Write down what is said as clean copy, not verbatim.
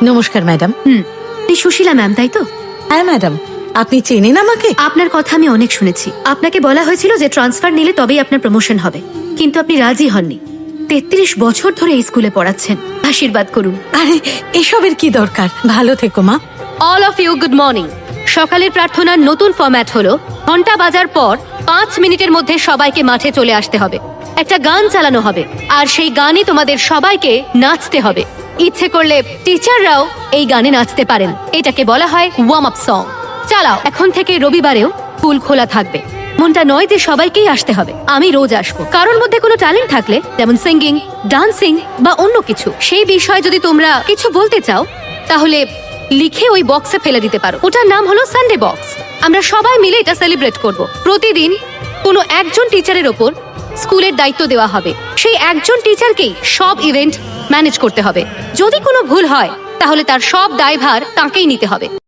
নমস্কার ম্যাডাম। আপনি সুশীলা ম্যাম তাই তো? হ্যাঁ ম্যাডাম, আপনি চেনেন আমাকে? আপনার কথা আমি অনেক শুনেছি। আপনাকে বলা হয়েছিল যে ট্রান্সফার নিলে তবেই আপনার প্রমোশন হবে, কিন্তু আপনি রাজি হননি। 33 বছর ধরে এই স্কুলে পড়াচ্ছেন, আশীর্বাদ করুন। আরে এসবের কি দরকার, ভালো থেকো মা। All of you good morning. সকালের প্রার্থনার নতুন ফরম্যাট হলো ঘন্টা বাজার পর 5 মিনিটের মধ্যে সবাইকে মাঠে চলে আসতে হবে। একটা গান চালানো হবে আর সেই গানে তোমাদের সবাইকে নাচতে হবে। ইচ্ছে করলে টিচাররাও এই গানে নাচতে পারেন। এটাকে বলা হয় ওয়ার্ম আপ সং। চালাও। এখন থেকে রবিবারেও স্কুল খোলা থাকবে। মনটা নয় যে সবাইকেই আসতে হবে। আমি রোজ আসবো। কারোর মধ্যে কোনো ট্যালেন্ট থাকলে, যেমন সিঙ্গিং, ডান্সিং বা অন্য কিছু, সেই বিষয়ে যদি তোমরা কিছু বলতে চাও তাহলে লিখে ওই বক্সে ফেলে দিতে পারো। ওটার নাম হলো সানডে বক্স। আমরা সবাই মিলে এটা সেলিব্রেট করব। প্রতিদিন কোনো একজন টিচারের ওপর স্কুলের দায়িত্ব দেওয়া হবে। সেই একজন টিচারকেই সব ইভেন্ট ম্যানেজ করতে হবে। যদি কোনো ভুল হয় তাহলে তার সব দায়ভার তাঁকেই নিতে হবে।